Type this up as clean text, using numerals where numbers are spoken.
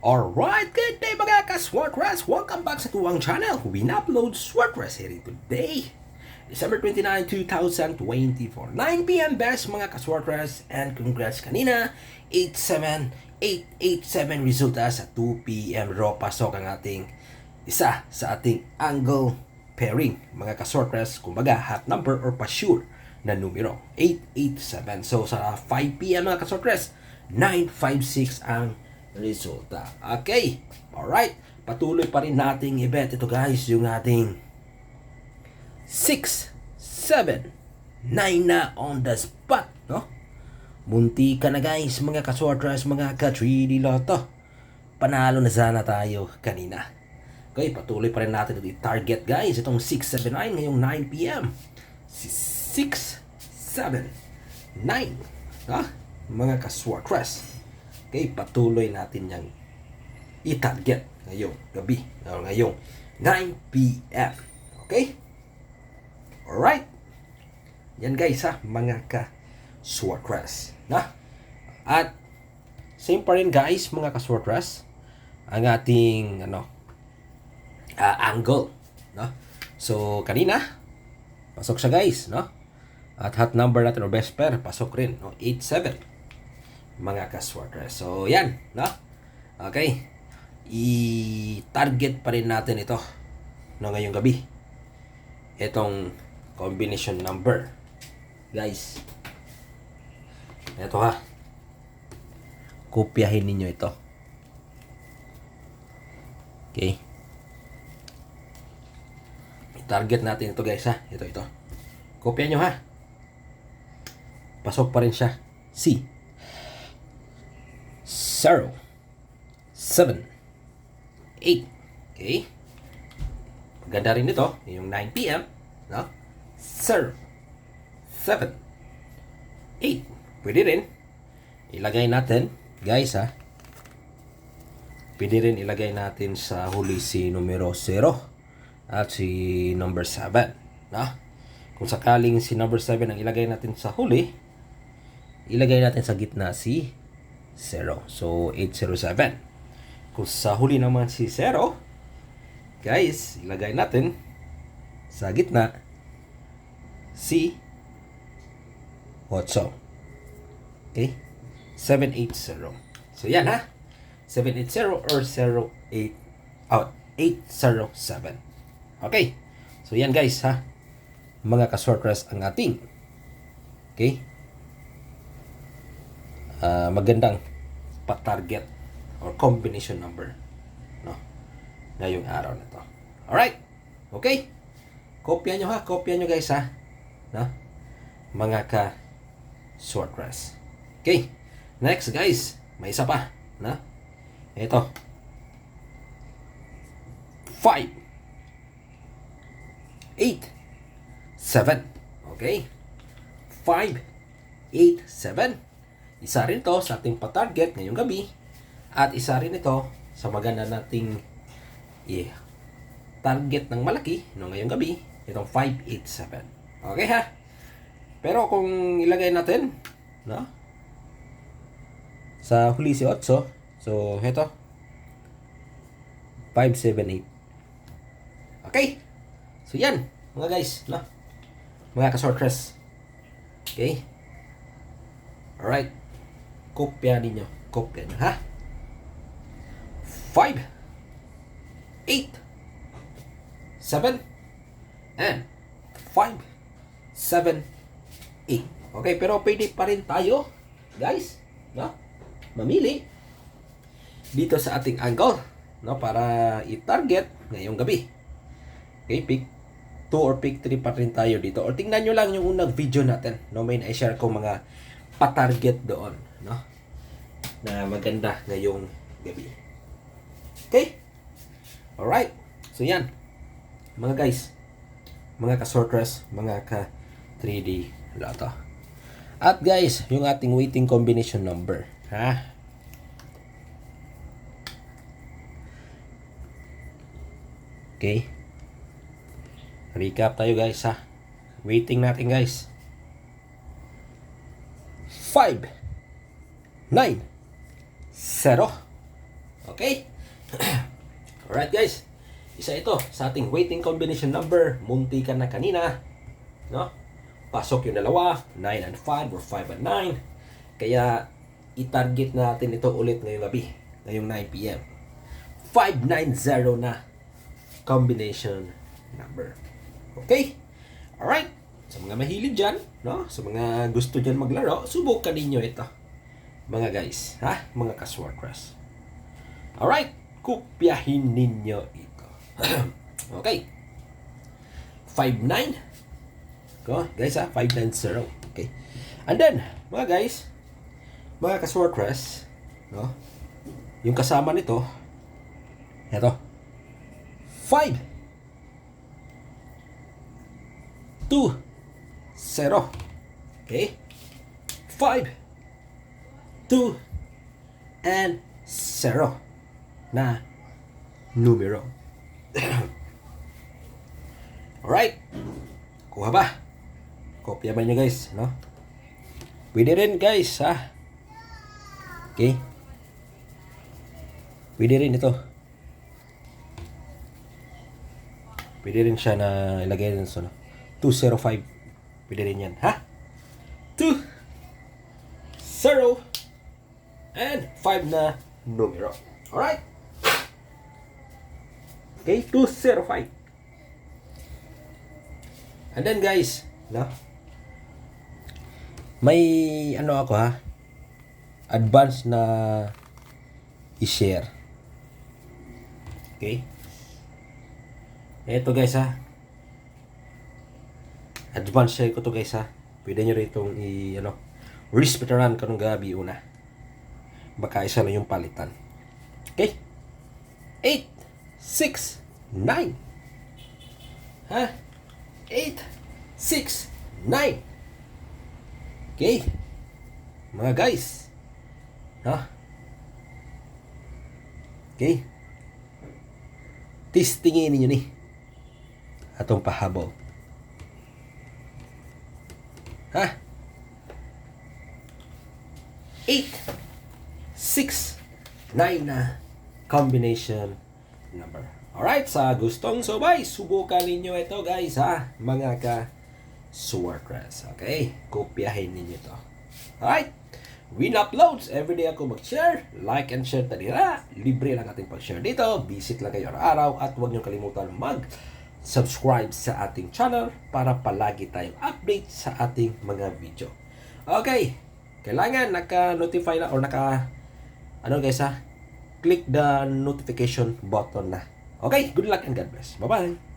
Alright, good day mga ka-Swartras! Welcome back sa tuwang channel. We upload Swartras here today. December 29, 2024. 9 p.m. best mga ka-Swartras. And congrats kanina. 87887 resulta sa 2 p.m. raw. Pasok ang ating isa sa ating angle pairing. Mga ka-Swartras, kumbaga hot number or pa-sure na numero. 887. So sa 5 p.m. mga ka-Swartras, 956 ang resulta. Okay. Alright. Patuloy pa rin nating event. Ito guys, yung ating 6, 7, 9 na on the spot. No? Munti ka na guys, mga ka-Swartras, mga ka-3D Lotto. Panalo na sana tayo kanina. Okay, patuloy pa rin natin ito i-target guys. Itong 679 ngayong 9 p.m. 6, 7, 9. Ha? Mga ka-Swartras. Okay, patuloy natin yang i-target ngayong gabi, ngayong 9 p.m. Okay? Alright. Yan guys ha, mga ka-Swartras. Na? At same pa rin guys, mga ka-Swartras, ang ating angle. No? So, kanina, pasok siya guys. No? At hot number natin or best pair, pasok rin. No? 8-7. Mga ka-Swartras. So, yan. No? Okay. I-target pa rin natin ito no, ngayong gabi. Itong combination number. Guys. Ito ha. Kopyahin ninyo ito. Okay. I-target natin ito guys ha. Ito. Kopya nyo ha. Pasok pa rin siya. C. 0, 7, 8. Okay. Maganda rin ito. Yung 9 p.m. No? 0, 7, 8. Pwede rin. Ilagay natin. Guys ha. Pwede rin ilagay natin sa huli si numero 0 at si number 7. No? Kung sakaling si number 7 ang ilagay natin sa huli, ilagay natin sa gitna si 0. So, 807. Kung sa huli naman si 0, guys, ilagay natin sa gitna si 8. Okay? 780. So, yan ha. 780 or 08 out. 807. Okay? So, yan guys ha. Mga ka-Swartras ang ating. Okay? Magandang pa-target or combination number no ngayong araw na to. Alright, okay, kopya nyo ha, kopya nyo guys ha, no? Mga ka-Swartras. Okay, next guys, may isa pa na ito 5, 8, 7. Okay, 5, 8, 7. Isa rin to sa ating pa-target ngayong gabi. At isa rin ito sa maganda nating target ng malaki no, ngayong gabi. Itong 587. Okay ha? Pero kung ilagay natin no, sa huli si 8. So, ito 578. Okay? So, yan mga guys. No? Mga ka-Swartras. Okay? Alright. Kopya ninyo. Kopya nyo, ha? 5, 8, 7, and 5, 7, 8. Okay, pero pwede pa rin tayo, guys, no? Mamili dito sa ating angle, no? Para i-target ngayong gabi. Okay, pick 2 or pick 3 pa rin tayo dito. Or tingnan nyo lang yung unang video natin, no? May na-share ko mga pa-target doon, no? Na maganda ngayong gabi. Okay? Alright. So yan. Mga guys, mga ka-Swartras, mga ka-3D Lotto. At guys, yung ating waiting combination number, ha? Okay? Recap tayo guys, ha? Waiting natin guys. 5, 9, 0, Okay? Alright guys. Isa ito sa ating waiting combination number. Munti ka na kanina. No? Pasok yung dalawa. 9 and 5 or 5 and 9. Kaya i-target natin ito ulit ngayong gabi. Ngayong 9 p.m. 590 na combination number. Okay? Alright. Sa mga mahilig dyan, no? Sa mga gusto dyan maglaro, subukan ninyo ito. Mga guys, ha? Mga kaswarkras. Alright. Kopyahin ninyo ito. Okay. 59. Go, guys, ha? 590. Okay. And then, mga guys, mga kaswarkras, no? Yung kasama nito, ito. 5 2 0. Okay? 5 2 and 0 na numero. Alright. Kuha ba? Kopya ba nyo guys, no? Pwede rin guys, ha? Okay? Pwede rin ito. Pwede rin siya na ilagay rin sa 205. Pwede rin yan, ha? 2 0 and 5 na numero. Alright? Okay, 205. And then guys, no? May ano ako ha? Advance na i-share. Okay? Ito guys ha. Advance share ko to guys ha. Pwede nyo rin itong respetaran ka nung gabi una. Baka isa na yung palitan. Okay? 8, 6, 9. Ha? 8, 6, 9. Okay? Mga guys. Ha? Okay? Testingin ninyo ni atong pahabol. Ha? 8, 6, 9 na combination number. Alright, sa gustong subay, subukan ninyo ito guys ha, mga ka-swarkras. Okay, kopyahin ninyo ito. Alright, Win Uploads, everyday ako mag-share, like and share talira. Libre lang ating pag-share dito. Visit lang kayo araw-araw at huwag niyo kalimutan mag-subscribe sa ating channel para palagi tayong update sa ating mga video. Okay, kailangan naka-notify na or guys ha, click the notification button na. Okay, good luck and God bless. Bye-bye.